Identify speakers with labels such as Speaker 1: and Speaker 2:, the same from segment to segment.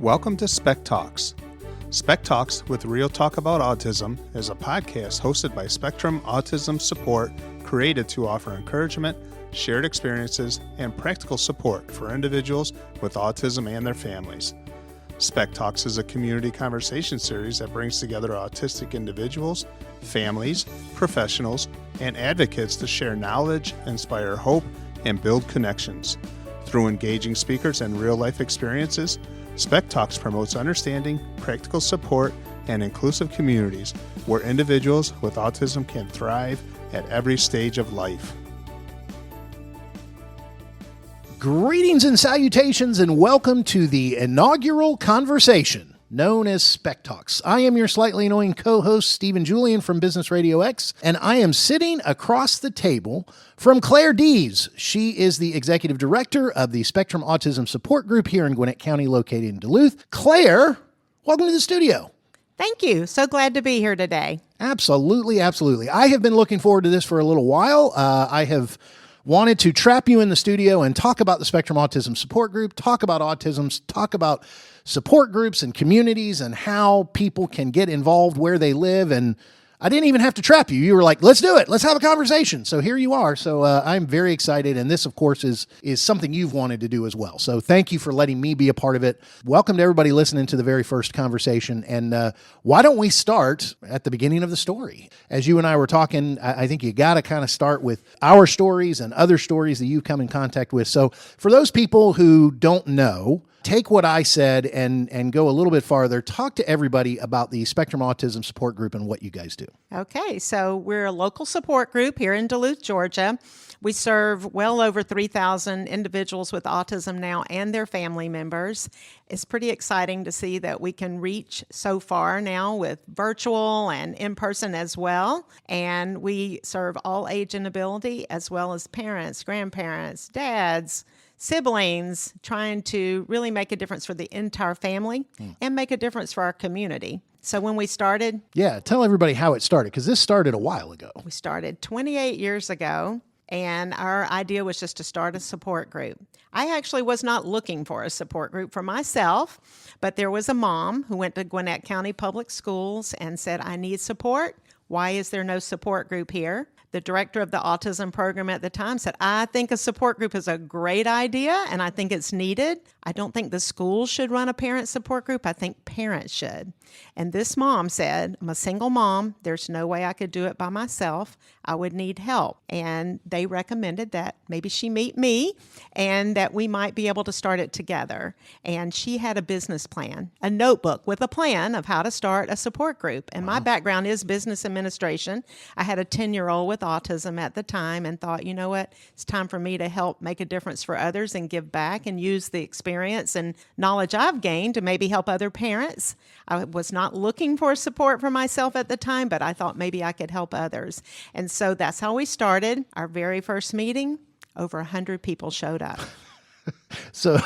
Speaker 1: Welcome to SpecTalks. SpecTalks with Real Talk About Autism is a podcast hosted by Spectrum Autism Support, created to offer encouragement, shared experiences, and practical support for individuals with autism and their families. SpecTalks is a community conversation series that brings together autistic individuals, families, professionals, and advocates to share knowledge, inspire hope, and build connections. Through engaging speakers and real-life experiences, SpecTalks promotes understanding, practical support, and inclusive communities where individuals with autism can thrive at every stage of life.
Speaker 2: Greetings and salutations, and welcome to the inaugural conversation known as SpecTalks. I am your slightly annoying co-host, Stephen Julian from Business RadioX, and I am sitting across the table from Claire Dees. She is the executive director of the Spectrum Autism Support Group here in Gwinnett County, located in Duluth. Claire, welcome to the studio.
Speaker 3: Thank you. So glad to be here today.
Speaker 2: Absolutely, absolutely. I have been looking forward to this for a little while. I have wanted to trap you in the studio and talk about the Spectrum Autism Support Group, talk about autism, talk about support groups and communities and how people can get involved where they live. And I didn't even have to trap you. You were like, let's do it. Let's have a conversation. So here you are. So I'm very excited. And this, of course, is something you've wanted to do as well. So thank you for letting me be a part of it. Welcome to everybody listening to the very first conversation. And why don't we start at the beginning of the story? As you and I were talking, I think you got to kind of start with our stories and other stories that you come in contact with. So for those people who don't know, take what I said and go a little bit farther. Talk to everybody about the Spectrum Autism Support Group and what you guys do.
Speaker 3: Okay, so we're a local support group here in Duluth, Georgia. We serve well over 3,000 individuals with autism now and their family members. It's pretty exciting to see that we can reach so far now with virtual and in person as well. And we serve all age and ability, as well as parents, grandparents, dads, siblings, trying to really make a difference for the entire family and make a difference for our community. So when we started...
Speaker 2: Yeah, tell everybody how it started, because this started a while ago.
Speaker 3: We started 28 years ago, and our idea was just to start a support group. I actually was not looking for a support group for myself, but there was a mom who went to Gwinnett County Public Schools and said, I need support. Why is there no support group here? The director of the autism program at the time said, I think a support group is a great idea and I think it's needed. I don't think the schools should run a parent support group. I think parents should. And this mom said, I'm a single mom. There's no way I could do it by myself. I would need help. And they recommended that maybe she meet me and that we might be able to start it together. And she had a business plan, a notebook with a plan of how to start a support group. And my background is business administration. I had a 10-year-old with autism at the time and thought, you know what, it's time for me to help make a difference for others and give back and use the experience and knowledge I've gained to maybe help other parents. I was not looking for support for myself at the time, but I thought maybe I could help others. And so that's how we started. Our very first meeting, over 100 people showed up.
Speaker 2: So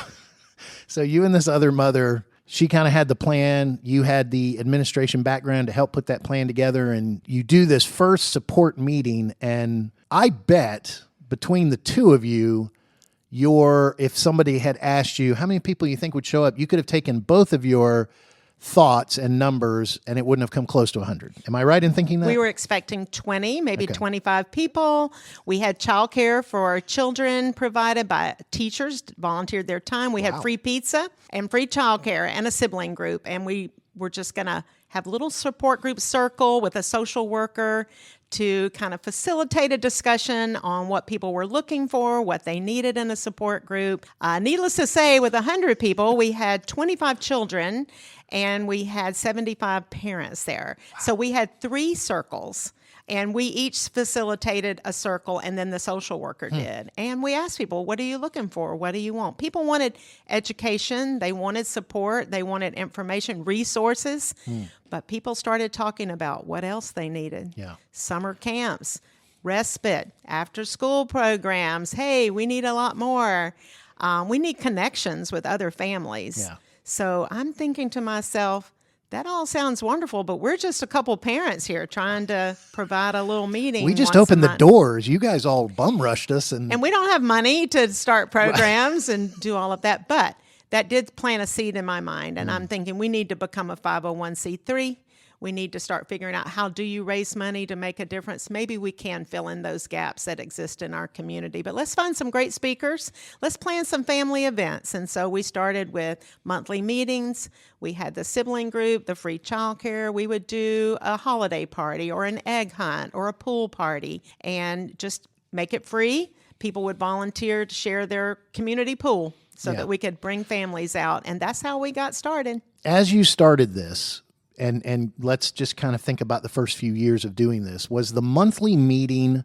Speaker 2: you and this other mother, she kind of had the plan. You had the administration background to help put that plan together, and you do this first support meeting. And I bet between the two of you, if somebody had asked you how many people you think would show up, you could have taken both of your thoughts and numbers and it wouldn't have come close to 100. Am I right in thinking that?
Speaker 3: We were expecting 20, maybe 25 people. We had childcare for children provided by teachers, volunteered their time. We had free pizza and free childcare and a sibling group. And we were just going to have a little support group circle with a social worker to kind of facilitate a discussion on what people were looking for, what they needed in a support group. Needless to say, with 100 people, we had 25 children and we had 75 parents there. Wow. So we had 3 circles. And we each facilitated a circle, and then the social worker did. And we asked people, what are you looking for? What do you want? People wanted education. They wanted support. They wanted information, resources. But people started talking about what else they needed. Yeah. Summer camps, respite, after-school programs. Hey, we need a lot more. We need connections with other families. Yeah. So I'm thinking to myself, that all sounds wonderful, but we're just a couple parents here trying to provide a little meeting.
Speaker 2: We just opened the doors. You guys all bum rushed us. And
Speaker 3: we don't have money to start programs and do all of that. But that did plant a seed in my mind. And I'm thinking we need to become a 501c3. We need to start figuring out, how do you raise money to make a difference? Maybe we can fill in those gaps that exist in our community. But let's find some great speakers. Let's plan some family events. And so we started with monthly meetings. We had the sibling group, the free childcare. We would do a holiday party or an egg hunt or a pool party and just make it free. People would volunteer to share their community pool so that we could bring families out. And that's how we got started.
Speaker 2: As you started this, and let's just kind of think about the first few years of doing this, was the monthly meeting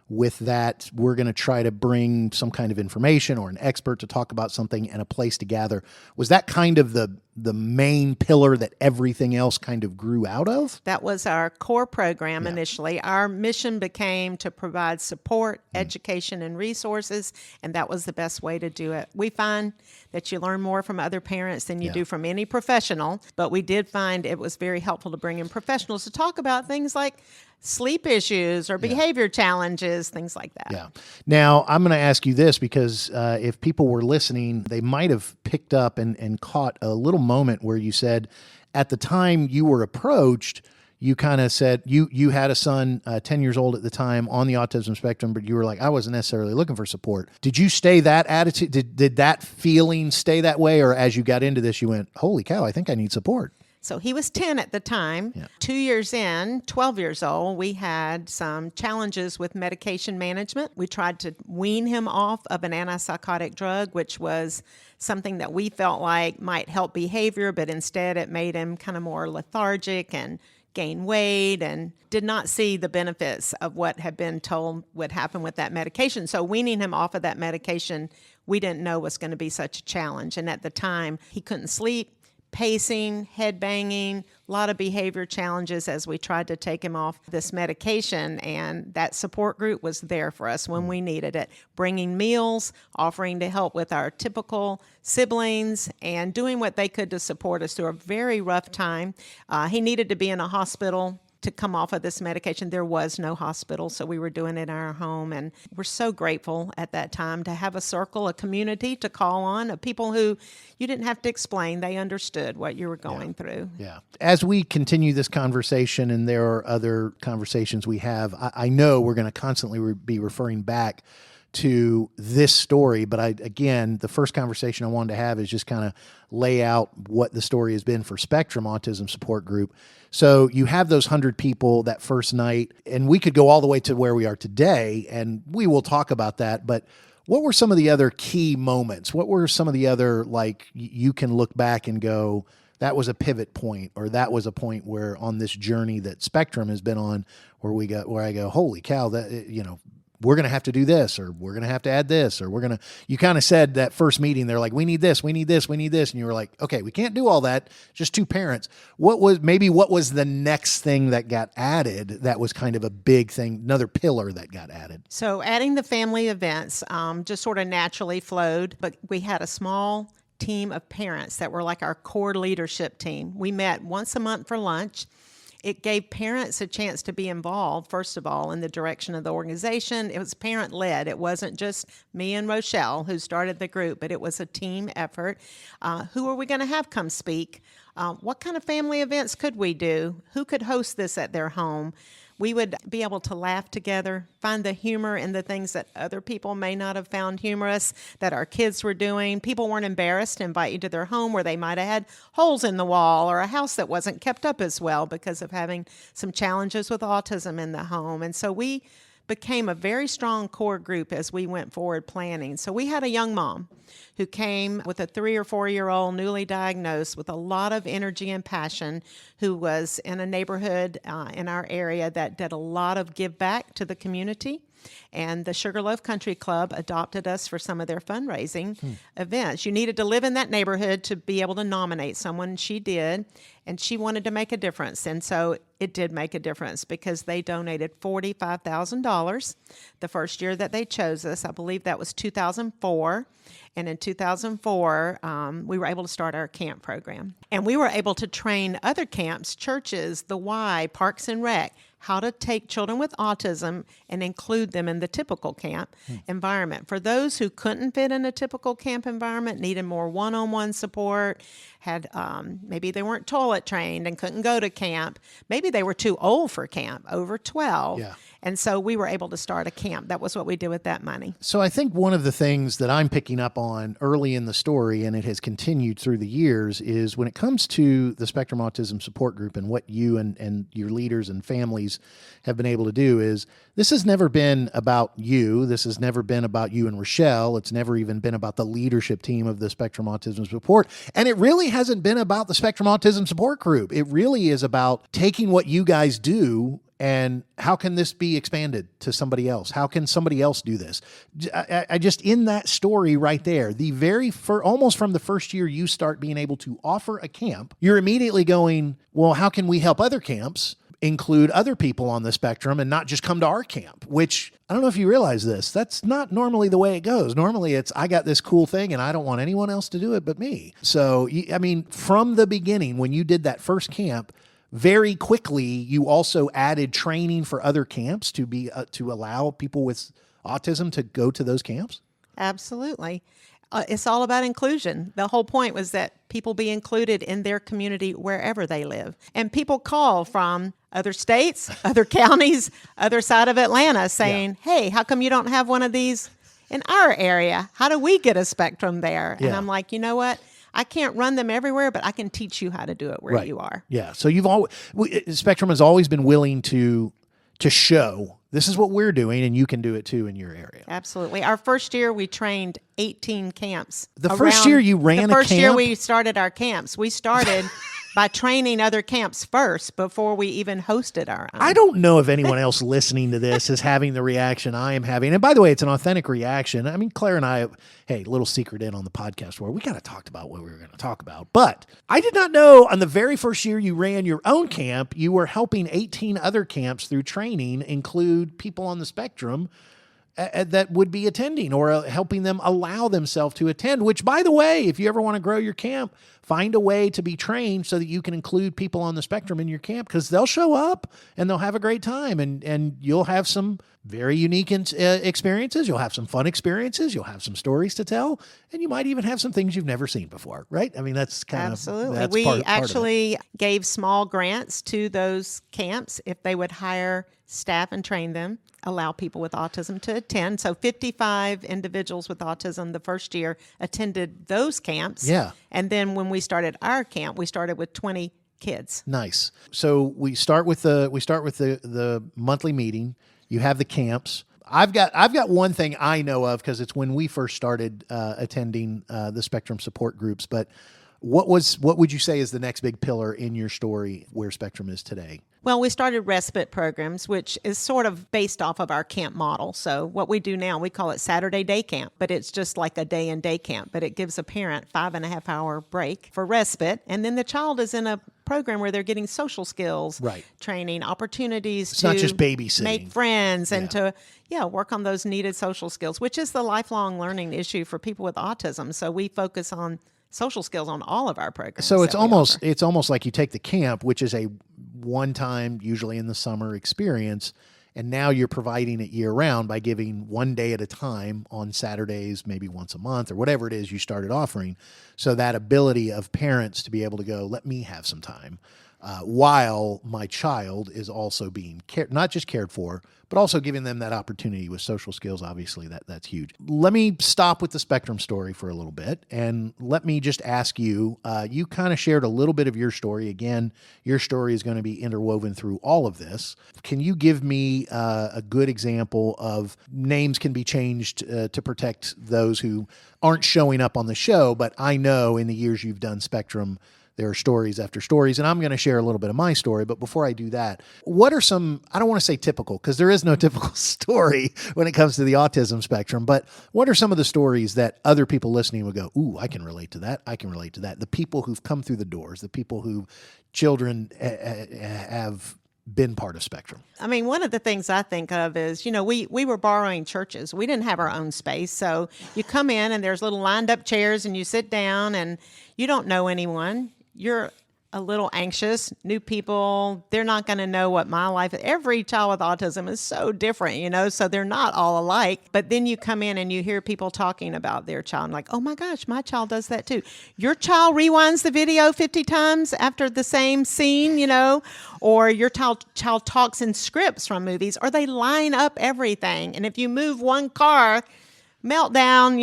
Speaker 2: with that, we're going to try to bring some kind of information or an expert to talk about something and a place to gather, was that kind of the main pillar that everything else kind of grew out of?
Speaker 3: That was our core program initially. Our mission became to provide support, education, and resources, and that was the best way to do it. We find that you learn more from other parents than you do from any professional, but we did find it was very helpful to bring in professionals to talk about things like sleep issues or behavior challenges, things like that.
Speaker 2: Yeah. Now, I'm going to ask you this because if people were listening, they might have picked up and caught a little moment where you said, at the time you were approached, you kind of said you had a son 10 years old at the time on the autism spectrum, but you were like, I wasn't necessarily looking for support. Did you stay that attitude? Did that feeling stay that way? Or as you got into this, you went, holy cow, I think I need support?
Speaker 3: So he was 10 at the time. 2 years in, 12 years old, we had some challenges with medication management. We tried to wean him off of an antipsychotic drug, which was something that we felt like might help behavior, but instead it made him kind of more lethargic and gain weight, and did not see the benefits of what had been told would happen with that medication. So weaning him off of that medication, we didn't know was going to be such a challenge. And at the time, he couldn't sleep, pacing, head banging, a lot of behavior challenges as we tried to take him off this medication. And that support group was there for us when we needed it, bringing meals, offering to help with our typical siblings, and doing what they could to support us through a very rough time. He needed to be in a hospital to come off of this medication. There was no hospital, so we were doing it in our home. And we're so grateful at that time to have a circle, a community to call on, of people who you didn't have to explain. They understood what you were going through.
Speaker 2: Yeah. As we continue this conversation, and there are other conversations we have, I know we're going to constantly be referring back to this story, but again, the first conversation I wanted to have is just kind of lay out what the story has been for Spectrum Autism Support Group. So you have those 100 people that first night, and we could go all the way to where we are today, and we will talk about that. But what were some of the other key moments? What were some of the other, like, you can look back and go, that was a pivot point, or that was a point where on this journey that Spectrum has been on, where I go, holy cow, that, we're going to have to do this, or we're going to have to add this, or you kind of said that first meeting, they're like, we need this, we need this, we need this. And you were like, okay, we can't do all that. Just two parents. What was the next thing that got added that was kind of a big thing, another pillar that got added?
Speaker 3: So adding the family events just sort of naturally flowed, but we had a small team of parents that were like our core leadership team. We met once a month for lunch. It gave parents a chance to be involved, first of all, in the direction of the organization. It was parent-led. It wasn't just me and Rochelle who started the group, but it was a team effort. Who are we going to have come speak? What kind of family events could we do? Who could host this at their home? We would be able to laugh together, find the humor in the things that other people may not have found humorous, that our kids were doing. People weren't embarrassed to invite you to their home where they might have had holes in the wall or a house that wasn't kept up as well because of having some challenges with autism in the home. And so we became a very strong core group as we went forward planning. So we had a young mom who came with a 3 or 4 year old newly diagnosed with a lot of energy and passion, who was in a neighborhood in our area that did a lot of give back to the community. And the Sugarloaf Country Club adopted us for some of their fundraising events. You needed to live in that neighborhood to be able to nominate someone. She did, and she wanted to make a difference. And so it did make a difference because they donated $45,000 the first year that they chose us. I believe that was 2004. And in 2004, we were able to start our camp program. And we were able to train other camps, churches, the Y, Parks and Rec, how to take children with autism and include them in the typical camp environment. For those who couldn't fit in a typical camp environment, needed more one-on-one support, had maybe they weren't toilet trained and couldn't go to camp. Maybe they were too old for camp, over 12.
Speaker 2: Yeah.
Speaker 3: And so we were able to start a camp. That was what we did with that money.
Speaker 2: So I think one of the things that I'm picking up on early in the story, and it has continued through the years, is when it comes to the Spectrum Autism Support Group and what you and your leaders and families have been able to do is this has never been about you. This has never been about you and Rochelle. It's never even been about the leadership team of the Spectrum Autism Support. And it really hasn't been about the Spectrum Autism Support Group. It really is about taking what you guys do and how can this be expanded to somebody else? How can somebody else do this? I just, in that story right there, almost from the first year you start being able to offer a camp, you're immediately going, well, how can we help other camps include other people on the spectrum and not just come to our camp? Which, I don't know if you realize this, that's not normally the way it goes. Normally it's, I got this cool thing and I don't want anyone else to do it but me. So, I mean, from the beginning, when you did that first camp, very quickly, you also added training for other camps to allow people with autism to go to those camps?
Speaker 3: Absolutely. It's all about inclusion. The whole point was that people be included in their community wherever they live. And people call from other states, other counties, other side of Atlanta saying, hey, how come you don't have one of these in our area? How do we get a Spectrum there? And I'm like, you know what? I can't run them everywhere, but I can teach you how to do it where you are.
Speaker 2: Yeah. So Spectrum has always been willing to show this is what we're doing and you can do it too in your area.
Speaker 3: Absolutely. Our first year, we trained 18 camps.
Speaker 2: First year you ran a camp?
Speaker 3: The first year we started our camps. We started by training other camps first before we even hosted our own.
Speaker 2: I don't know if anyone else listening to this is having the reaction I am having. And by the way, it's an authentic reaction. I mean, Claire and I, hey, little secret in on the podcast where we kind of talked about what we were going to talk about. But I did not know on the very first year you ran your own camp, you were helping 18 other camps through training include people on the spectrum that would be attending or helping them allow themselves to attend, which, by the way, if you ever want to grow your camp, find a way to be trained so that you can include people on the spectrum in your camp because they'll show up and they'll have a great time and you'll have some very unique experiences. You'll have some fun experiences. You'll have some stories to tell, and you might even have some things you've never seen before, right? I mean, that's kind
Speaker 3: Absolutely.
Speaker 2: of
Speaker 3: We
Speaker 2: part of
Speaker 3: actually gave small grants to those camps if they would hire staff and train them, allow people with autism to attend. So 55 individuals with autism the first year attended those camps.
Speaker 2: Yeah.
Speaker 3: And then when we started our camp, we started with 20 kids.
Speaker 2: Nice. So we start with the monthly meeting. You have the camps. I've got one thing I know of because it's when we first started attending the Spectrum support groups. But what would you say is the next big pillar in your story where Spectrum is today?
Speaker 3: Well, we started respite programs, which is sort of based off of our camp model. So what we do now, we call it Saturday day camp, but it's just like a day and day camp, but it gives a parent 5.5 hour break for respite. And then the child is in a program where they're getting social skills, training, opportunities
Speaker 2: to not just babysitting,
Speaker 3: make friends and to work on those needed social skills, which is the lifelong learning issue for people with autism. So we focus on social skills on all of our programs.
Speaker 2: So it's almost like you take the camp, which is a one-time, usually in the summer experience, and now you're providing it year-round by giving one day at a time on Saturdays, maybe once a month or whatever it is you started offering. So that ability of parents to be able to go, let me have some time while my child is also being not just cared for, but also giving them that opportunity with social skills. Obviously, that's huge. Let me stop with the Spectrum story for a little bit, and let me just ask you, you kind of shared a little bit of your story. Again, your story is going to be interwoven through all of this. Can you give me a good example of names can be changed to protect those who aren't showing up on the show, but I know in the years you've done Spectrum, there are stories after stories, and I'm going to share a little bit of my story. But before I do that, what are some, I don't want to say typical, because there is no typical story when it comes to the autism spectrum, but what are some of the stories that other people listening would go, ooh, I can relate to that. I can relate to that. The people who've come through the doors, the people who children have been part of Spectrum?
Speaker 3: I mean, one of the things I think of is, we were borrowing churches. We didn't have our own space. So you come in and there's little lined up chairs and you sit down and you don't know anyone. You're a little anxious, new people, they're not going to know what my life is. Every child with autism is so different, so they're not all alike. But then you come in and you hear people talking about their child, and like, oh my gosh, my child does that too. Your child rewinds the video 50 times after the same scene, or your child talks in scripts from movies, or they line up everything. And if you move one car, meltdown,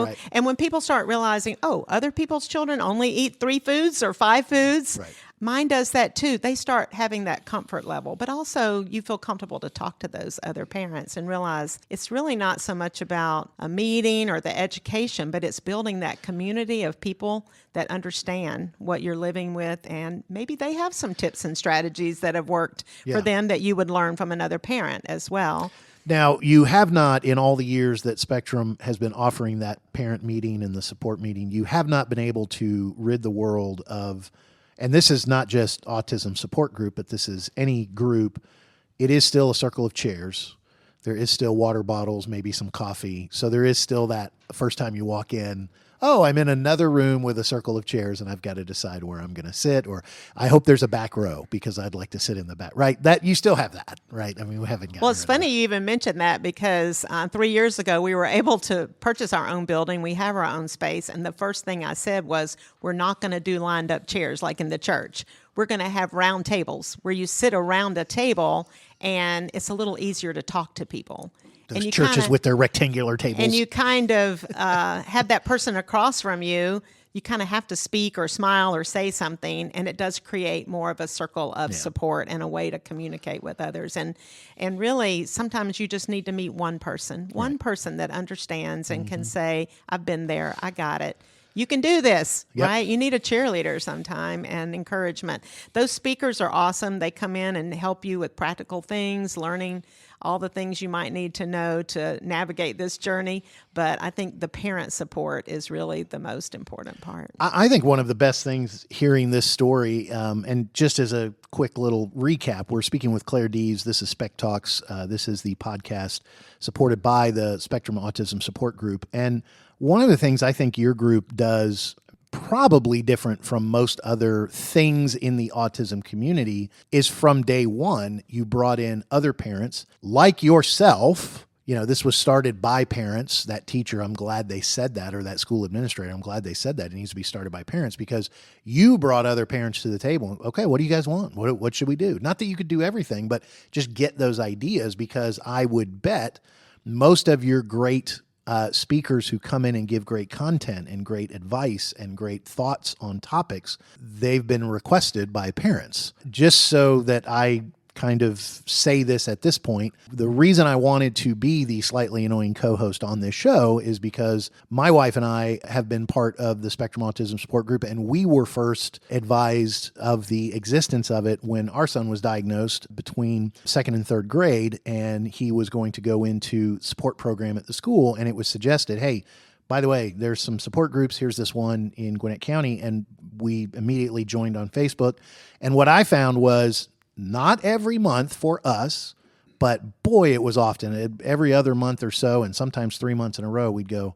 Speaker 2: Right.
Speaker 3: And when people start realizing, oh, other people's children only eat 3 foods or 5 foods,
Speaker 2: Right.
Speaker 3: Mine does that too. They start having that comfort level, but also you feel comfortable to talk to those other parents and realize it's really not so much about a meeting or the education, but it's building that community of people that understand what you're living with, and maybe they have some tips and strategies that have worked for them that you would learn from another parent as well.
Speaker 2: Now, you have not, in all the years that Spectrum has been offering that parent meeting and the support meeting, you have not been able to rid the world of, and this is not just Autism Support Group, but this is any group, it is still a circle of chairs. There is still water bottles, maybe some coffee. So there is still that first time you walk in, oh, I'm in another room with a circle of chairs and I've got to decide where I'm going to sit, or I hope there's a back row because I'd like to sit in the back, right? That you still have that, right? I mean, we haven't gotten
Speaker 3: Well, it's funny you even mentioned that because 3 years ago, we were able to purchase our own building. We have our own space. And the first thing I said was, we're not going to do lined up chairs like in the church. We're going to have round tables where you sit around a table and it's a little easier to talk to people.
Speaker 2: Those churches with their rectangular tables.
Speaker 3: And you kind of have that person across from you. You kind of have to speak or smile or say something, and it does create more of a circle of support and a way to communicate with others. And really, sometimes you just need to meet one person that understands and can say, I've been there, I got it. You can do this, right? You need a cheerleader sometime and encouragement. Those speakers are awesome. They come in and help you with practical things, learning all the things you might need to know to navigate this journey. But I think the parent support is really the most important part.
Speaker 2: I think one of the best things hearing this story, and just as a quick little recap, we're speaking with Claire Dees. This is SpecTalks. This is the podcast supported by the Spectrum Autism Support Group. And one of the things I think your group does probably different from most other things in the autism community is from day one, you brought in other parents like yourself. This was started by parents. That teacher, I'm glad they said that, or that school administrator, I'm glad they said that. It needs to be started by parents because you brought other parents to the table. Okay, what do you guys want? What should we do? Not that you could do everything, but just get those ideas, because I would bet most of your great speakers who come in and give great content and great advice and great thoughts on topics, they've been requested by parents. Just so that I kind of say this at this point, the reason I wanted to be the slightly annoying co-host on this show is because my wife and I have been part of the Spectrum Autism Support Group, and we were first advised of the existence of it when our son was diagnosed between 2nd and 3rd grade, and he was going to go into support program at the school, and it was suggested, hey, by the way, there's some support groups. Here's this one in Gwinnett County, and we immediately joined on Facebook. And what I found was, not every month for us, but boy, it was often every other month or so, and sometimes 3 months in a row, we'd go,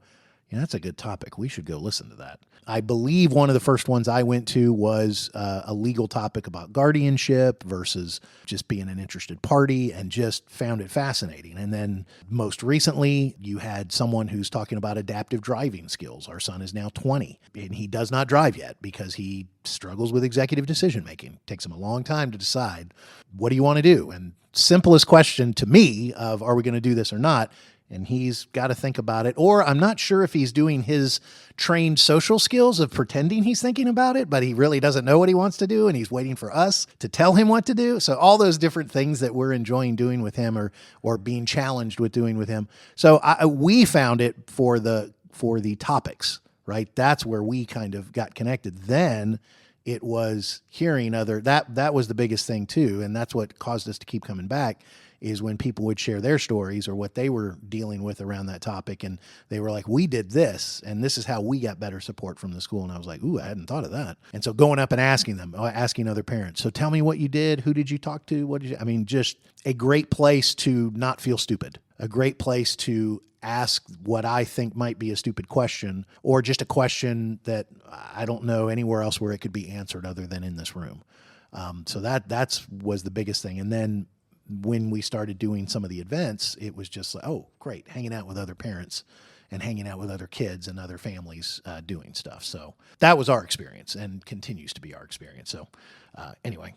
Speaker 2: that's a good topic. We should go listen to that. I believe one of the first ones I went to was a legal topic about guardianship versus just being an interested party, and just found it fascinating. And then most recently, you had someone who's talking about adaptive driving skills. Our son is now 20, and he does not drive yet because he struggles with executive decision making. It takes him a long time to decide, what do you want to do? And simplest question to me of, are we going to do this or not? And he's got to think about it. Or I'm not sure if he's doing his trained social skills of pretending he's thinking about it, but he really doesn't know what he wants to do, and he's waiting for us to tell him what to do. So all those different things that we're enjoying doing with him, or being challenged with doing with him. So we found it for the topics, right? That's where we kind of got connected. Then it was hearing that was the biggest thing too. And that's what caused us to keep coming back, is when people would share their stories or what they were dealing with around that topic. And they were like, we did this, and this is how we got better support from the school. And I was like, ooh, I hadn't thought of that. And so going up and asking other parents, so tell me what you did. Who did you talk to? What did you, I mean, just a great place to not feel stupid, a great place to ask what I think might be a stupid question, or just a question that I don't know anywhere else where it could be answered other than in this room. So that was the biggest thing. And then when we started doing some of the events, it was just like, oh, great, hanging out with other parents and hanging out with other kids and other families doing stuff. So that was our experience and continues to be our experience. So anyway,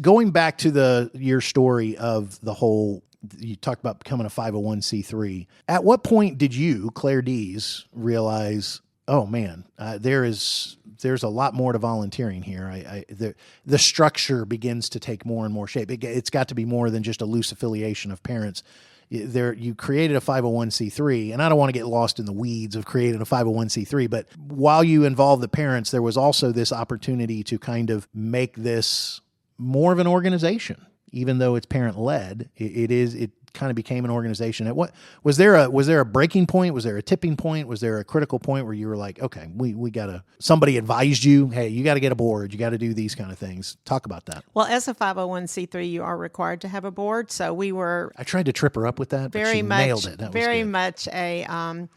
Speaker 2: going back to your story of the whole, you talked about becoming a 501c3. At what point did you, Claire Dees, realize, oh man, there's a lot more to volunteering here. The structure begins to take more and more shape. It's got to be more than just a loose affiliation of parents. You created a 501c3, and I don't want to get lost in the weeds of creating a 501c3, but while you involved the parents, there was also this opportunity to kind of make this more of an organization. Even though it's parent-led, it kind of became an organization. At what was there a breaking point? Was there a tipping point? Was there a critical point where you were like, okay, we gotta, somebody advised you, hey, you got to get a board, you got to do these kind of things. Talk about that.
Speaker 3: Well, as a 501c3, you are required to have a board. So we were.
Speaker 2: I tried to trip her up with that, but she nailed it. That was
Speaker 3: very
Speaker 2: good.
Speaker 3: much a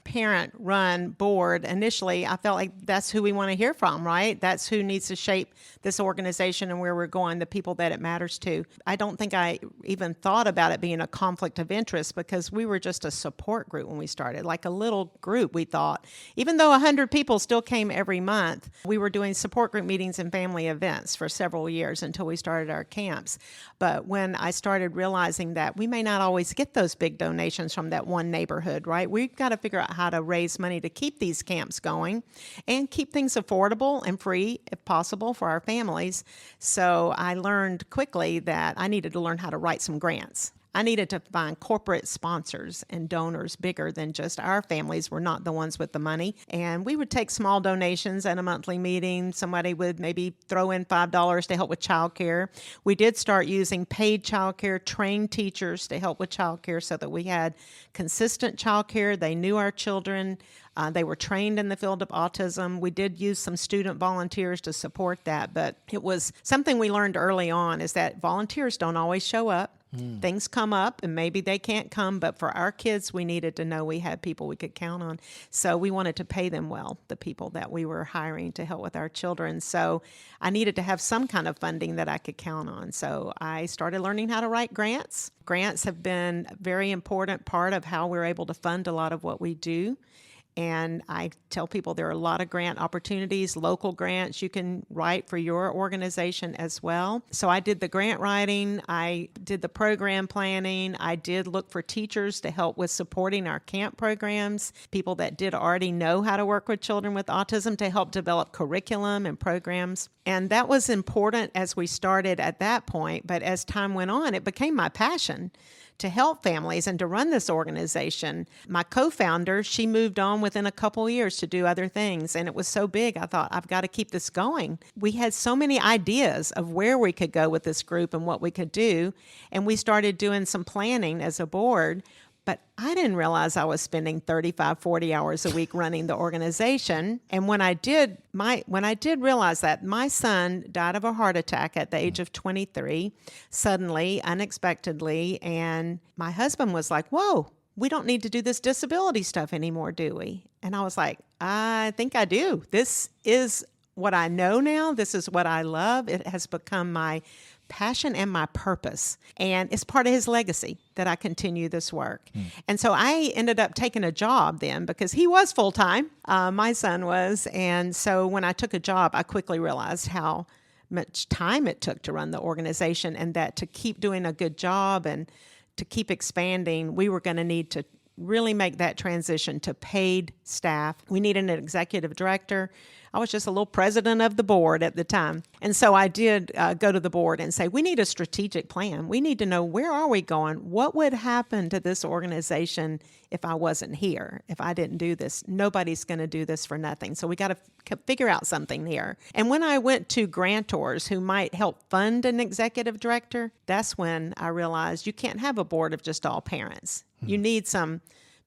Speaker 3: parent-run board. Initially, I felt like that's who we want to hear from, right? That's who needs to shape this organization and where we're going, the people that it matters to. I don't think I even thought about it being a conflict of interest because we were just a support group when we started, like a little group, we thought. Even though 100 people still came every month, we were doing support group meetings and family events for several years until we started our camps. But when I started realizing that we may not always get those big donations from that one neighborhood, right? We've got to figure out how to raise money to keep these camps going and keep things affordable and free, if possible, for our families. So I learned quickly that I needed to learn how to write some grants. I needed to find corporate sponsors and donors bigger than just our families. We're not the ones with the money. And we would take small donations at a monthly meeting. Somebody would maybe throw in $5 to help with childcare. We did start using paid childcare, trained teachers to help with childcare so that we had consistent childcare. They knew our children. They were trained in the field of autism. We did use some student volunteers to support that, but it was something we learned early on is that volunteers don't always show up. Things come up and maybe they can't come, but for our kids, we needed to know we had people we could count on. So we wanted to pay them well, the people that we were hiring to help with our children. So I needed to have some kind of funding that I could count on. So I started learning how to write grants. Grants have been a very important part of how we're able to fund a lot of what we do. And I tell people there are a lot of grant opportunities, local grants you can write for your organization as well. So I did the grant writing, I did the program planning, I did look for teachers to help with supporting our camp programs, people that did already know how to work with children with autism to help develop curriculum and programs. And that was important as we started at that point, but as time went on, it became my passion to help families and to run this organization. My co-founder, she moved on within a couple of years to do other things, and it was so big, I thought, I've got to keep this going. We had so many ideas of where we could go with this group and what we could do, and we started doing some planning as a board, but I didn't realize I was spending 35, 40 hours a week running the organization. And when I did realize that, my son died of a heart attack at the age of 23, suddenly, unexpectedly, and my husband was like, whoa, we don't need to do this disability stuff anymore, do we? And I was like, I think I do. This is what I know now. This is what I love. It has become my passion and my purpose. And it's part of his legacy that I continue this work. And so I ended up taking a job then because he was full-time, my son was. And so when I took a job, I quickly realized how much time it took to run the organization and that to keep doing a good job and to keep expanding, we were going to need to really make that transition to paid staff. We need an executive director. I was just a little president of the board at the time. And so I did go to the board and say, we need a strategic plan. We need to know, where are we going? What would happen to this organization if I wasn't here, if I didn't do this? Nobody's going to do this for nothing. So we got to figure out something here. And when I went to grantors who might help fund an executive director, that's when I realized you can't have a board of just all parents. You need some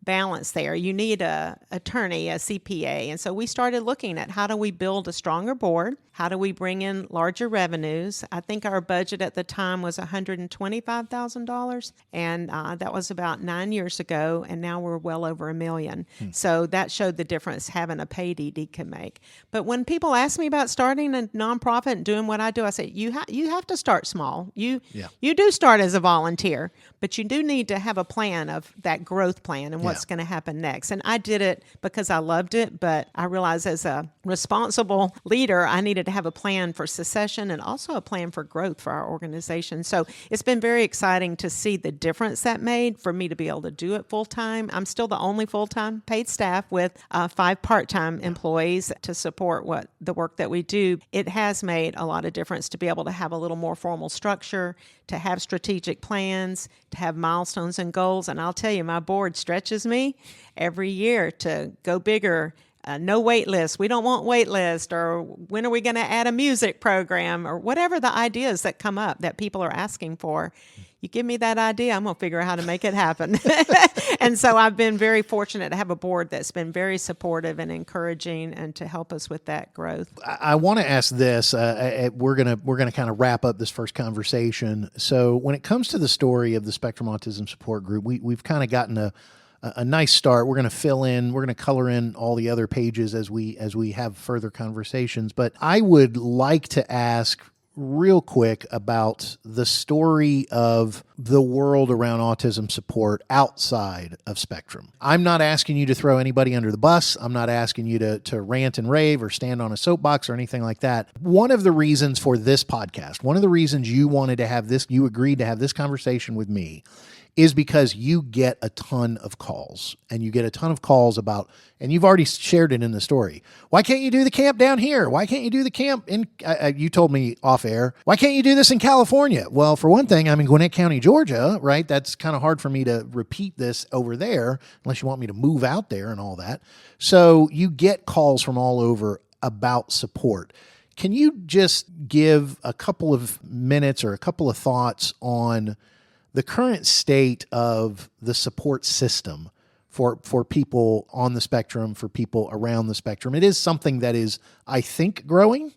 Speaker 3: balance there. You need a attorney, a CPA. And so we started looking at, how do we build a stronger board? How do we bring in larger revenues? I think our budget at the time was $125,000, and that was about 9 years ago, and now we're well over $1 million. So that showed the difference having a paid ED can make. But when people ask me about starting a nonprofit and doing what I do, I say, you have to start small. You do start as a volunteer, but you do need to have a plan of that growth plan and what's going to happen next. And I did it because I loved it, but I realized as a responsible leader, I needed to have a plan for succession and also a plan for growth for our organization. So it's been very exciting to see the difference that made for me to be able to do it full time. I'm still the only full-time paid staff with 5 part-time employees to support the work that we do. It has made a lot of difference to be able to have a little more formal structure, to have strategic plans, to have milestones and goals. And I'll tell you, my board stretches me every year to go bigger. No wait list. We don't want wait list. Or when are we going to add a music program, or whatever the ideas that come up that people are asking for. You give me that idea, I'm going to figure out how to make it happen. And so I've been very fortunate to have a board that's been very supportive and encouraging and to help us with that growth.
Speaker 2: I want to ask this. We're gonna kind of wrap up this first conversation. So when it comes to the story of the Spectrum Autism Support Group, we've kind of gotten a nice start. We're going to fill in, we're going to color in all the other pages as we have further conversations. But I would like to ask real quick about the story of the world around autism support outside of Spectrum. I'm not asking you to throw anybody under the bus. I'm not asking you to rant and rave or stand on a soapbox or anything like that. One of the reasons for this podcast, one of the reasons you wanted to have this, you agreed to have this conversation with me, is because you get a ton of calls, and you get a ton of calls about, and you've already shared it in the story. Why can't you do the camp down here? Why can't you do the camp in, you told me off air, why can't you do this in California? Well, for one thing, I'm in Gwinnett County, Georgia, right? That's kind of hard for me to repeat this over there, unless you want me to move out there and all that. So you get calls from all over about support. Can you just give a couple of minutes or a couple of thoughts on the current state of the support system for people on the spectrum, for people around the spectrum? It is something that is, I think, growing.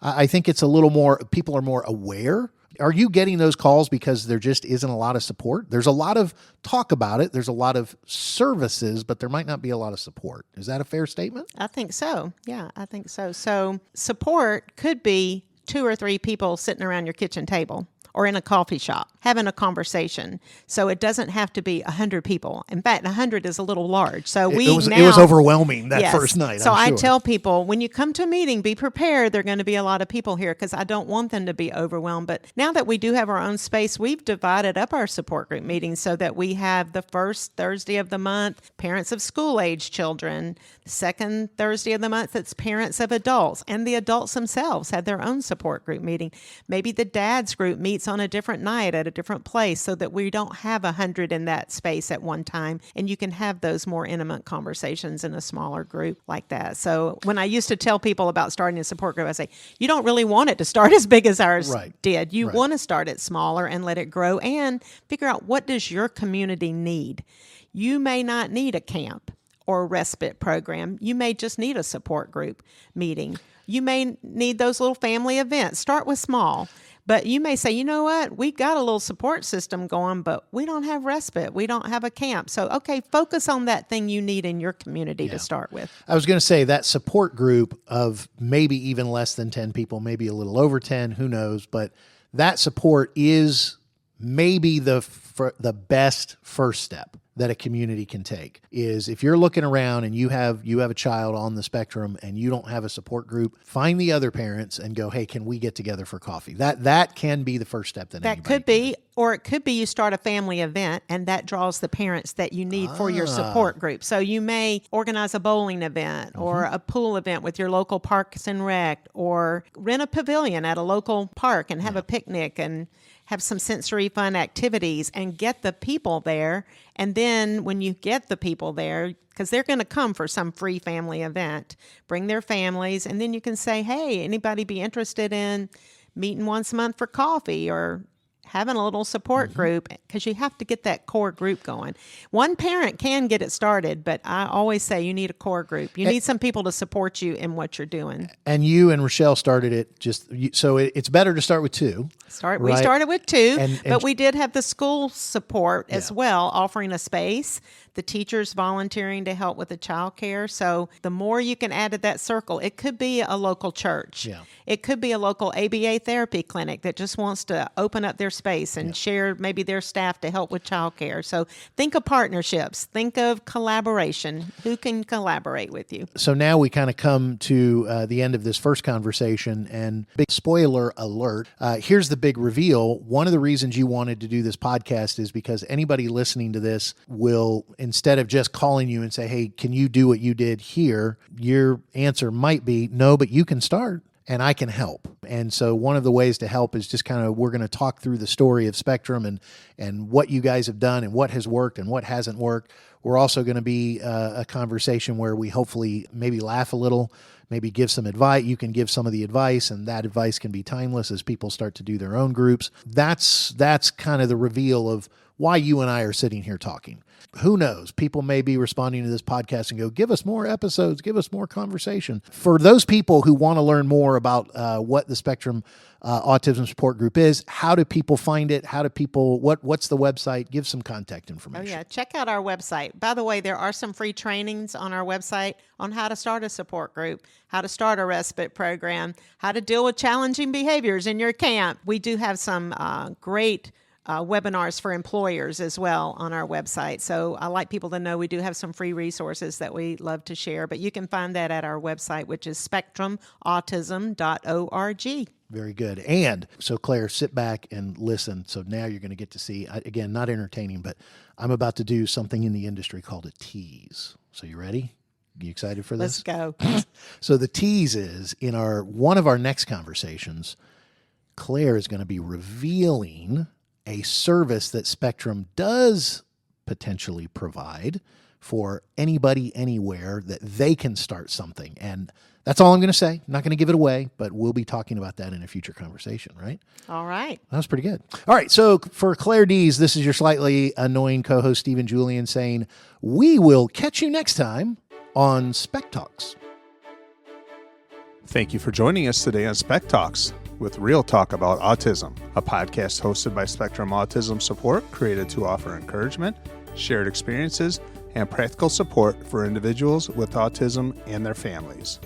Speaker 2: I think it's a little more, people are more aware. Are you getting those calls because there just isn't a lot of support? There's a lot of talk about it. There's a lot of services, but there might not be a lot of support. Is that a fair statement?
Speaker 3: I think so. Yeah, I think so. So support could be 2 or 3 people sitting around your kitchen table or in a coffee shop having a conversation. So it doesn't have to be 100 people. In fact, 100 is a little large. So it
Speaker 2: was overwhelming that first night.
Speaker 3: So
Speaker 2: I'm sure.
Speaker 3: I tell people, when you come to a meeting, be prepared. There are going to be a lot of people here because I don't want them to be overwhelmed. But now that we do have our own space, we've divided up our support group meetings so that we have the first Thursday of the month, parents of school-age children. The second Thursday of the month, it's parents of adults. And the adults themselves have their own support group meeting. Maybe the dad's group meets on a different night at a different place so that we don't have 100 in that space at one time, and you can have those more intimate conversations in a smaller group like that. So when I used to tell people about starting a support group, I say, you don't really want it to start as big as ours did. You want to start it smaller and let it grow and figure out, what does your community need? You may not need a camp or a respite program. You may just need a support group meeting. You may need those little family events. Start with small. But you may say, you know what, we've got a little support system going, but we don't have respite. We don't have a camp. So, okay, focus on that thing you need in your community to start with.
Speaker 2: I was going to say that support group of maybe even less than 10 people, maybe a little over 10, who knows, but that support is maybe the best first step. that a community can take is if you're looking around and you have a child on the spectrum and you don't have a support group, find the other parents and go, hey, can we get together for coffee? That can be the first step.
Speaker 3: That could be, or it could be you start a family event and that draws the parents that you need for your support group. So you may organize a bowling event or a pool event with your local Parks and Rec, or rent a pavilion at a local park and have a picnic and have some sensory fun activities and get the people there. And then when you get the people there, because they're going to come for some free family event, bring their families, and then you can say, hey, anybody be interested in meeting once a month for coffee or having a little support group, because you have to get that core group going. One parent can get it started, but I always say you need a core group. You need some people to support you in what you're doing. And
Speaker 2: you and Rochelle started it so it's better to start with two.
Speaker 3: We started with two, but we did have the school support as well, offering a space, the teachers volunteering to help with the child care. So the more you can add to that circle, it could be a local church. Yeah. It could be a local ABA therapy clinic that just wants to open up their space and share maybe their staff to help with child care. So think of partnerships. Think of collaboration. Who can collaborate with you?
Speaker 2: So now we kind of come to the end of this first conversation, and big spoiler alert. Here's the big reveal. One of the reasons you wanted to do this podcast is because anybody listening to this will, instead of just calling you and say, hey, can you do what you did here? Your answer might be, no, but you can start and I can help. And so one of the ways to help is just kind of, we're going to talk through the story of Spectrum and what you guys have done and what has worked and what hasn't worked. We're also going to be a conversation where we hopefully maybe laugh a little, maybe give some advice. You can give some of the advice, and that advice can be timeless as people start to do their own groups. That's kind of the reveal of why you and I are sitting here talking. Who knows? People may be responding to this podcast and go, give us more episodes, give us more conversation. For those people who want to learn more about what the Spectrum Autism Support Group is, how do people find it? How do people, what's the website? Give some contact information.
Speaker 3: Oh yeah, check out our website. By the way, there are some free trainings on our website on how to start a support group, how to start a respite program, how to deal with challenging behaviors in your camp. We do have some great webinars for employers as well on our website. So I like people to know we do have some free resources that we love to share, but you can find that at our website, which is spectrumautism.org.
Speaker 2: Very good. And so, Claire, sit back and listen. So now you're going to get to see, again, not entertaining, but I'm about to do something in the industry called a tease. So you ready? You excited for this?
Speaker 3: Let's go.
Speaker 2: So the tease is, in one of our next conversations, Claire is going to be revealing a service that Spectrum does potentially provide for anybody, anywhere, that they can start something. And that's all I'm going to say. I'm not going to give it away, but we'll be talking about that in a future conversation, right?
Speaker 3: All right.
Speaker 2: That was pretty good. All right. So for Claire Dees, this is your slightly annoying co-host, Stephen Julian, saying we will catch you next time on SpecTalks.
Speaker 1: Thank you for joining us today on SpecTalks with Real Talk About Autism, a podcast hosted by Spectrum Autism Support, created to offer encouragement, shared experiences, and practical support for individuals with autism and their families.